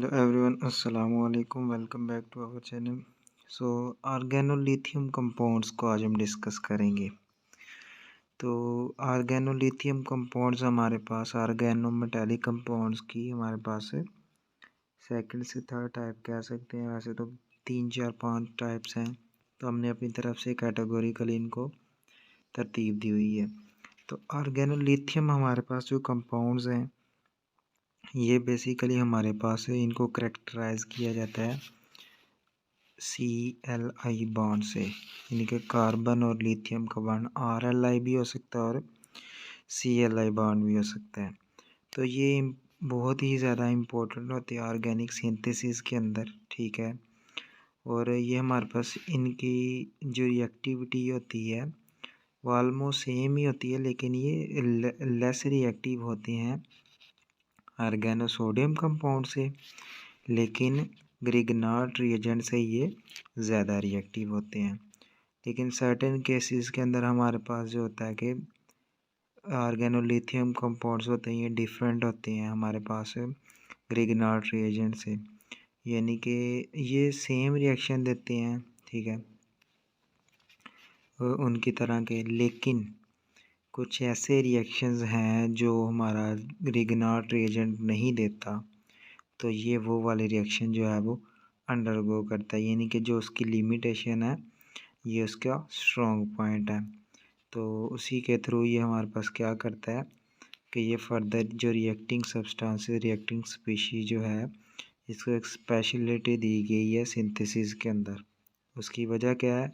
Hello everyone, अस्सलाम वालेकुम। Welcome back to our channel. So organolithium compounds को आज हम डिस्कस करेंगे। तो ऑर्गेनोलिथियम कंपाउंड्स हमारे पास ऑर्गेनो मेटालिक कंपाउंड्स की हमारे पास है सेकंड से थर्ड टाइप कह सकते हैं। वैसे तो 3 4 5 टाइप्स हैं, तो हमने अपनी तरफ से कैटेगोरिकली इनको तरतीब दी हुई है। तो ऑर्गेनोलिथियम हमारे पास जो कंपाउंड्स हैं ये बेसिकली हमारे पास है, इनको करेक्टराइज किया जाता है CLI बॉन्ड से, यानी कि कार्बन और लिथियम का बॉन्ड RLI भी हो सकता है और CLI बॉन्ड भी हो सकता है। तो ये बहुत ही ज़्यादा इम्पोर्टेंट होती है ऑर्गेनिक सिंथेसिस के अंदर, ठीक है। और ये हमारे पास इनकी जो रिएक्टिविटी होती है वो ऑलमोस्ट सेम ही होती है, लेकिन ये लेस रिएक्टिव होती हैं ऑर्गेनोसोडियम कंपाउंड से, लेकिन ग्रिग्नार्ड रिएजेंट से ये ज़्यादा रिएक्टिव होते हैं। लेकिन सर्टेन केसेस के अंदर हमारे पास जो होता है कि ऑर्गेनोलिथियम कंपाउंड्स होते हैं ये डिफरेंट होते हैं हमारे पास ग्रिग्नार्ड रिएजेंट से, यानी कि ये सेम रिएक्शन देते हैं, ठीक है, उनकी तरह के, लेकिन कुछ ऐसे रिएक्शंस हैं जो हमारा ग्रिग्नार्ड रिएजेंट नहीं देता, तो ये वो वाले रिएक्शन जो है वो अंडरगो करता है, यानी कि जो उसकी लिमिटेशन है ये उसका स्ट्रॉन्ग पॉइंट है। तो उसी के थ्रू ये हमारे पास क्या करता है कि ये फर्दर जो रिएक्टिंग सब्सटेंसेस रिएक्टिंग स्पीशीज जो है इसको एक स्पेशलिटी दी गई है सिंथेसिस के अंदर। उसकी वजह क्या है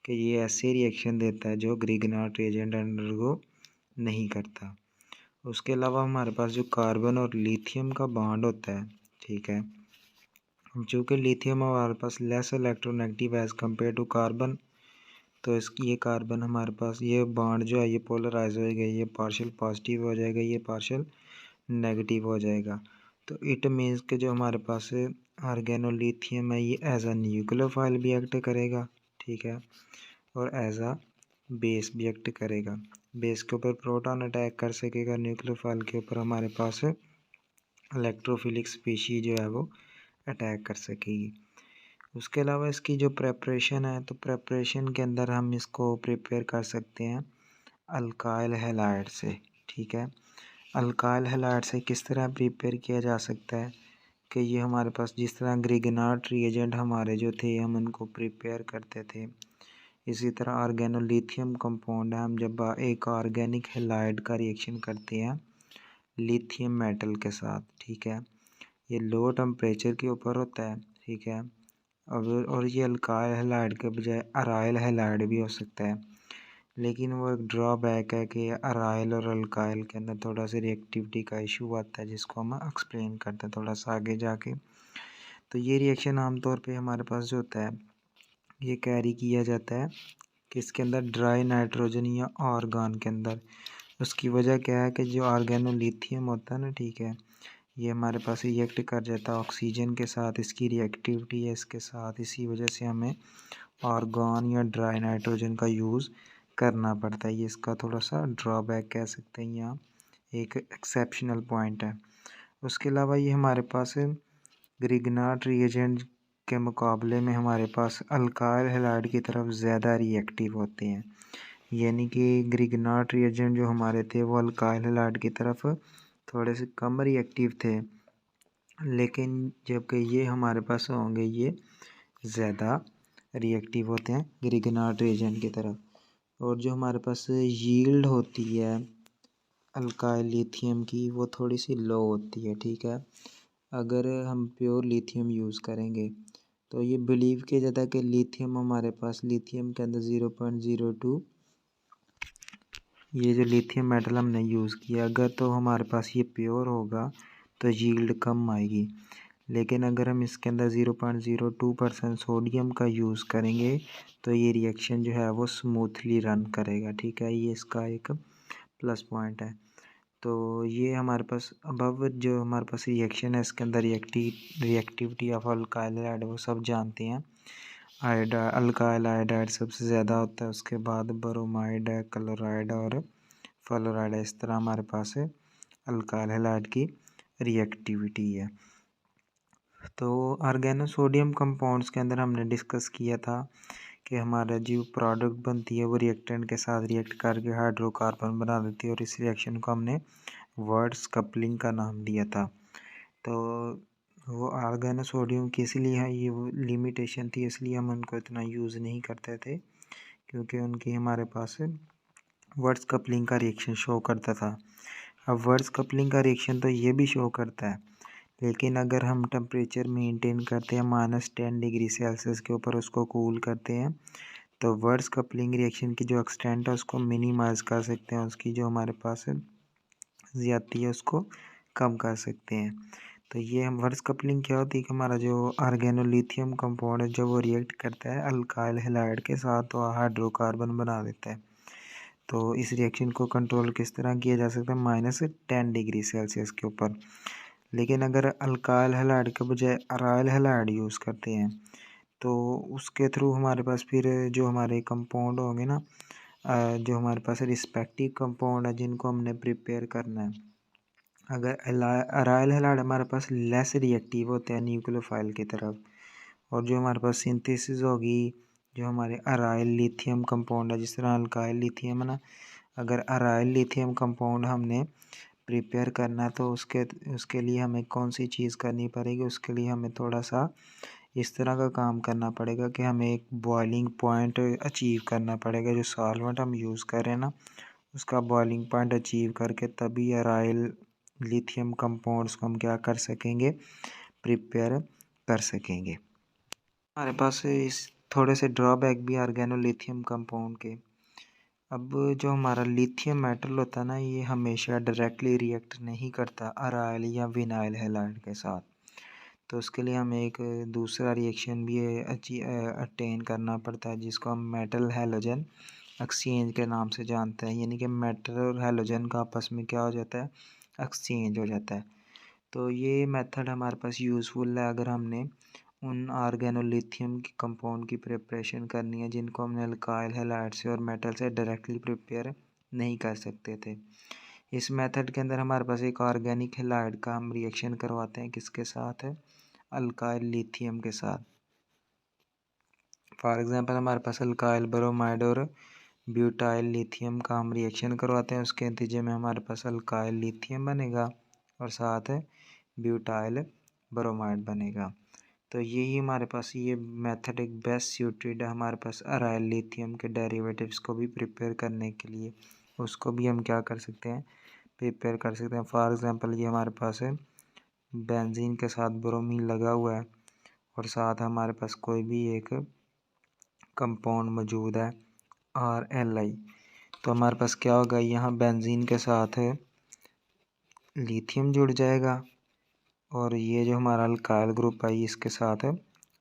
कि ये ऐसे रिएक्शन देता है जो ग्रिग्नार्ड रिएजेंट अंडरगो नहीं करता। उसके अलावा हमारे पास जो कार्बन और लिथियम का बॉन्ड होता है, ठीक है, चूँकि लिथियम हमारे पास less electronegative as compare to carbon, तो इसकी ये कार्बन हमारे पास ये बॉन्ड जो है ये पोलराइज हो गया, ये पार्शियल पॉजिटिव हो जाएगा, ये पार्शियल नेगेटिव हो जाएगा। तो इट मीन्स कि जो हमारे पास ऑर्गेनोलिथियम है ये एज अ न्यूक्लियोफाइल भी एक्ट करेगा, ठीक है, और एज अ बेस भी एक्ट करेगा। बेस के ऊपर प्रोटॉन अटैक कर सकेगा, न्यूक्लियोफाइल के ऊपर हमारे पास इलेक्ट्रोफिलिक स्पीशी जो है वो अटैक कर सकेगी। उसके अलावा इसकी जो प्रेपरेशन है, तो प्रेपरेशन के अंदर हम इसको प्रिपेयर कर सकते हैं अल्काइल हैलाइड से, ठीक है। अल्काइल हैलाइड से किस तरह प्रिपेयर किया जा सकता है कि ये हमारे पास जिस तरह ग्रिग्नार्ड रिएजेंट हमारे जो थे हम उनको प्रिपेयर करते थे, इसी तरह ऑर्गेनोलिथियम कंपाउंड है, हम जब एक ऑर्गेनिक हैलाइड का रिएक्शन करते हैं लिथियम मेटल के साथ, ठीक है, ये लो टेम्परेचर के ऊपर होता है, ठीक है, और ये अल्काइल हैलाइड के बजाय अराइल हैलाइड भी हो सकता है। लेकिन वो एक ड्रॉबैक है कि अराइल और अल्काइल के अंदर थोड़ा सा रिएक्टिविटी का इशू आता है, जिसको हम एक्सप्लेन करते हैं थोड़ा सा आगे जाके। तो ये रिएक्शन आमतौर पे हमारे पास जो होता है ये कैरी किया जाता है किसके अंदर, ड्राई नाइट्रोजन या आर्गन के अंदर। उसकी वजह क्या है कि जो ऑर्गेनोलिथियम होता है ना, ठीक है, ये हमारे पास रिएक्ट कर जाता है ऑक्सीजन के साथ, इसकी रिएक्टिविटी है इसके साथ, इसी वजह से हमें आर्गन या ड्राई नाइट्रोजन का यूज़ करना पड़ता है। ये इसका थोड़ा सा ड्रॉबैक कह सकते हैं, यहाँ एक एक्सेप्शनल पॉइंट है। उसके अलावा ये हमारे पास ग्रिग्नार्ड रिएजेंट के मुकाबले में हमारे पास अल्काइल हैलाइड की तरफ ज़्यादा रिएक्टिव होते हैं, यानी कि ग्रिग्नार्ड रिएजेंट जो हमारे थे वो अल्काइल हैलाइड की तरफ थोड़े से कम रिएक्टिव थे, लेकिन जबकि ये हमारे पास होंगे ये ज़्यादा रिएक्टिव होते हैं ग्रिग्नार्ड रिएजेंट की तरफ। और जो हमारे पास यील्ड होती है अल्काइल लिथियम की वो थोड़ी सी लो होती है, ठीक है। अगर हम प्योर लिथियम यूज़ करेंगे तो ये बिलीव किया जाता है कि लिथियम हमारे पास लिथियम के अंदर 0.02 ये जो लिथियम मेटल हमने यूज़ किया, अगर तो हमारे पास ये प्योर होगा तो यील्ड कम आएगी, लेकिन अगर हम इसके अंदर 0.02% सोडियम का यूज़ करेंगे तो ये रिएक्शन जो है वो स्मूथली रन करेगा, ठीक है, ये इसका एक प्लस पॉइंट है। तो ये हमारे पास अबव जो हमारे पास रिएक्शन है इसके अंदर रिएक्टिविटी ऑफ अल्काइल हैलाइड वो सब जानते हैं। अल्काइल आयोडाइड सबसे ज़्यादा होता है, उसके बाद ब्रोमाइड है, क्लोराइड और फ्लोराइड है। इस तरह हमारे पास है अल्काइल हैलाइड की रिएक्टिविटी है। तो ऑर्गेनो सोडियम कंपाउंड्स के अंदर हमने डिस्कस किया था कि हमारा जो प्रोडक्ट बनती है वो रिएक्टेंट के साथ रिएक्ट करके हाइड्रोकार्बन बना देती है, और इस रिएक्शन को हमने वर्ड्स कपलिंग का नाम दिया था। तो वो ऑर्गेनो सोडियम की इसलिए है ये वो लिमिटेशन थी, इसलिए हम उनको इतना यूज़ नहीं करते थे, क्योंकि उनकी हमारे पास वर्ड्स कपलिंग का रिएक्शन शो करता था। अब वर्ड्स कपलिंग का रिएक्शन तो ये भी शो करता है, लेकिन अगर हम टेम्परेचर मेंटेन करते हैं -10 डिग्री सेल्सियस के ऊपर उसको कूल करते हैं, तो वर्ड्स कपलिंग रिएक्शन की जो एक्सटेंट है उसको मिनिमाइज़ कर सकते हैं, उसकी जो हमारे पास ज़्यादती है उसको कम कर सकते हैं। तो ये हम वर्ड्स कपलिंग क्या होती है कि हमारा जो ऑर्गेनोलिथियम कंपाउंड है जब वो रिएक्ट करता है अल्काइल हैलाइड के साथ तो हाइड्रोकार्बन बना देता है। तो इस रिएक्शन को कंट्रोल किस तरह किया जा सकता है, -10 डिग्री सेल्सियस के ऊपर। लेकिन अगर अल्काइल हैलाइड के बजाय अराइल हैलाइड यूज़ करते हैं तो उसके थ्रू हमारे पास फिर जो हमारे कंपाउंड होंगे ना, जो हमारे पास रिस्पेक्टिव कंपाउंड है जिनको हमने प्रिपेयर करना है, अगर अराइल हैलाइड हमारे पास लेस रिएक्टिव होते हैं न्यूक्लियोफाइल की तरफ, और जो हमारे पास सिंथेसिस होगी जो हमारे अराइल लिथियम कंपाउंड है, जिस तरह अल्काइल लिथियम है ना, अगर अराइल लिथियम कंपाउंड हमने प्रिपेयर करना है तो उसके उसके लिए हमें कौन सी चीज़ करनी पड़ेगी, उसके लिए हमें थोड़ा सा इस तरह का काम करना पड़ेगा कि हमें एक बॉइलिंग पॉइंट अचीव करना पड़ेगा। जो सॉल्वेंट हम यूज़ कर रहे हैं ना उसका बॉइलिंग पॉइंट अचीव करके तभी अराइल लिथियम कंपाउंड्स को हम क्या कर सकेंगे, प्रिपेयर कर सकेंगे। हमारे पास इस थोड़े से ड्रॉबैक भी ऑर्गेनोलिथियम कंपाउंड के। अब जो हमारा लिथियम मेटल होता है ना ये हमेशा डायरेक्टली रिएक्ट नहीं करता अराइल या विनाइल हैलाइड के साथ, तो उसके लिए हमें एक दूसरा रिएक्शन भी अटेन करना पड़ता है जिसको हम मेटल हैलोजन एक्सचेंज के नाम से जानते हैं। यानी कि मेटल और हैलोजन का आपस में क्या हो जाता है, एक्सचेंज हो जाता है। तो ये मेथड हमारे पास यूज़फुल है अगर हमने उन ऑर्गेनोलिथियम की कंपाउंड की प्रिपरेशन करनी है जिनको हमने अल्काइल हैलाइड से और मेटल से डायरेक्टली प्रिपेयर नहीं कर सकते थे। इस मेथड के अंदर हमारे पास एक ऑर्गेनिक हैलाइड का हम रिएक्शन करवाते हैं, किसके साथ है, अल्काइल लिथियम के साथ। फॉर एग्जांपल हमारे पास अल्काइल ब्रोमाइड और ब्यूटाइल लिथियम का हम रिएक्शन करवाते हैं, उसके नतीजे में हमारे पास अल्काइल लिथियम बनेगा और साथ है ब्यूटाइल ब्रोमाइड बनेगा। तो यही हमारे पास ये मेथड एक बेस्ट सूटेड है हमारे पास अराइल लिथियम के डेरिवेटिव्स को भी प्रिपेयर करने के लिए। उसको भी हम क्या कर सकते हैं, प्रिपेयर कर सकते हैं। फॉर एग्जांपल ये हमारे पास है बेंजीन के साथ ब्रोमीन लगा हुआ है और साथ हमारे पास कोई भी एक कंपाउंड मौजूद है RLi, तो हमारे पास क्या होगा, यहाँ बेंजीन के साथ लिथियम जुड़ जाएगा और ये जो हमारा अल्काइल ग्रुप है इसके साथ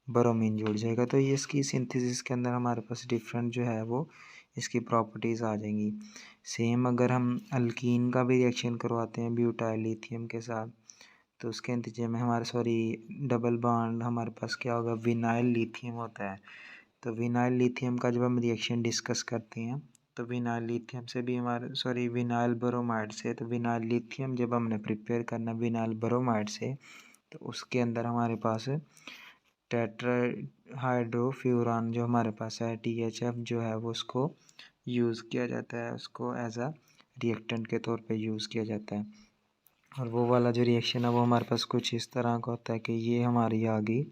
ब्रोमीन जुड़ जाएगा। तो ये इसकी सिंथेसिस के अंदर हमारे पास डिफरेंट जो है वो इसकी प्रॉपर्टीज़ आ जाएंगी। सेम अगर हम अल्कीन का भी रिएक्शन करवाते हैं ब्यूटाइल लिथियम के साथ तो उसके नतीजे में डबल बॉन्ड हमारे पास क्या होगा, विनाइल लिथियम होता है। तो विनाइल लिथियम का जब हम रिएक्शन डिस्कस करते हैं तो विनाइल लिथियम से भी विनाइल ब्रोमाइड से, तो विनाइल लिथियम जब हमने प्रिपेयर करना विनाइल ब्रोमाइड से तो उसके अंदर हमारे पास टेट्राहाइड्रोफ्यूरान जो हमारे पास है THF जो है वो उसको यूज़ किया जाता है, उसको एज अ रिएक्टेंट के तौर पे यूज़ किया जाता है। और वो वाला जो रिएक्शन है वो हमारे पास कुछ इस तरह का होता है कि ये हमारी आ गई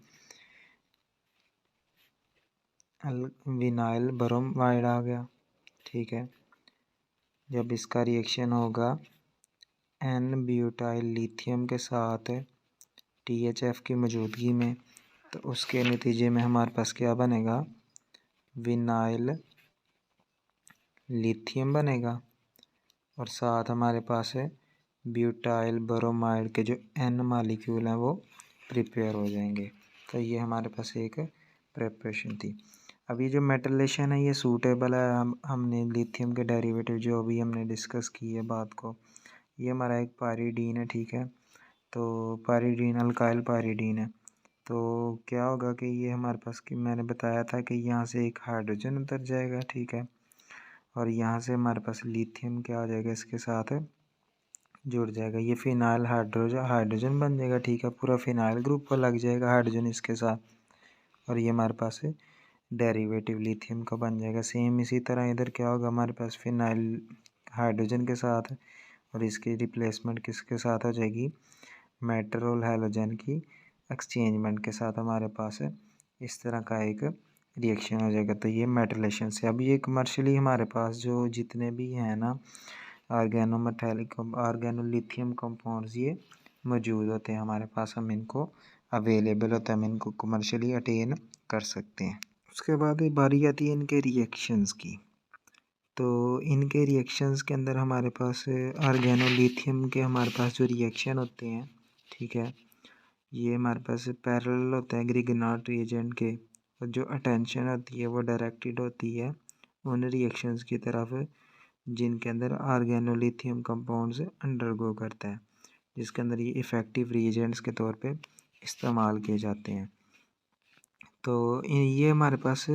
विनाइल ब्रोमाइड आ गया, ठीक है। जब इसका रिएक्शन होगा N ब्यूटाइल लिथियम के साथ THF की मौजूदगी में तो उसके नतीजे में हमारे पास क्या बनेगा, विनाइल लिथियम बनेगा और साथ हमारे पास है ब्यूटाइल ब्रोमाइड के जो N मालिक्यूल हैं वो प्रिपेयर हो जाएंगे। तो ये हमारे पास एक प्रिपरेशन थी। अब ये जो मेटलेशन है ये सूटेबल है, हमने लिथियम के डेरिवेटिव जो अभी हमने डिस्कस की है बात को, ये हमारा एक पायरीडीन है, ठीक है। तो पायरीडीन अल्काइल पायरीडीन है, तो क्या होगा कि ये हमारे पास कि मैंने बताया था कि यहाँ से एक हाइड्रोजन उतर जाएगा, ठीक है, और यहाँ से हमारे पास लिथियम क्या हो जाएगा इसके साथ जुड़ जाएगा, ये फिनाइल हाइड्रोजन बन जाएगा। ठीक है, पूरा फिनाइल ग्रुप पर लग जाएगा हाइड्रोजन इसके साथ, और ये हमारे पास डेरिवेटिव लिथियम का बन जाएगा। सेम इसी तरह इधर क्या होगा, हमारे पास फिनाइल हाइड्रोजन के साथ और इसकी रिप्लेसमेंट किसके साथ हो जाएगी, मेटल हैलोजन की एक्सचेंजमेंट के साथ हमारे पास इस तरह का एक रिएक्शन हो जाएगा। तो ये मेटलेशन से, अब ये कमर्शियली हमारे पास जो जितने भी हैं ना ऑर्गेनोलिथियम कंपाउंड्स ये मौजूद होते हैं हमारे पास, हम इनको अवेलेबल होता है, हम इनको कमर्शियली अटेन कर सकते हैं। उसके बाद बारी आती है इनके रिएक्शंस की। तो इनके रिएक्शंस के अंदर हमारे पास ऑर्गेनोलिथियम के हमारे पास जो रिएक्शन होते हैं, ठीक है, ये हमारे पास पैरेलल होता है ग्रिगनार्ड रिएजेंट के, और जो अटेंशन होती है वो डायरेक्टेड होती है उन रिएक्शंस की तरफ जिनके अंदर ऑर्गेनोलिथियम कंपाउंड्स अंडरगो करता है, जिसके अंदर ये इफ़ेक्टिव रिएजेंट्स के तौर पे इस्तेमाल किए जाते हैं। तो ये हमारे पास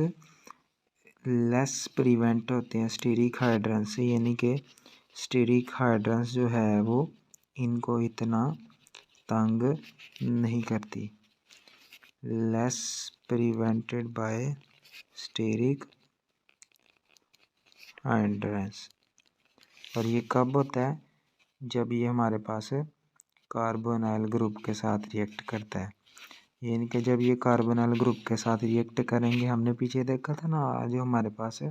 लेस प्रिवेंट होते हैं स्टीरिक हाइड्रेंस से, यानी कि स्टीरिक हाइड्रेंस जो है वो इनको इतना तंग नहीं करती। लेस प्रिवेंटेड बाय स्टीरिक हाइड्रेंस, और ये कब होता है, जब ये हमारे पास कार्बोनाइल ग्रुप के साथ रिएक्ट करता है। यानी कि जब ये कार्बोनाइल ग्रुप के साथ रिएक्ट करेंगे, हमने पीछे देखा था ना जो हमारे पास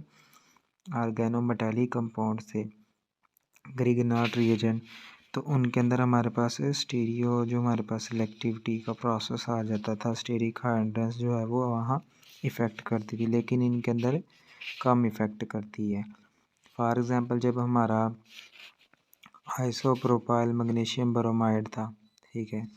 ऑर्गेनोमेटालिक कंपाउंड थे ग्रिगनार्ड रिएजेंट, तो उनके अंदर हमारे पास स्टीरियो जो हमारे पास सिलेक्टिविटी का प्रोसेस आ जाता था, स्टीरिक हाइड्रेंस जो है वो वहाँ इफ़ेक्ट करती थी, लेकिन इनके अंदर कम इफ़ेक्ट करती है। फॉर एग्ज़ाम्पल जब हमारा आइसोप्रोपाइल मैग्नीशियम ब्रोमाइड था, ठीक है,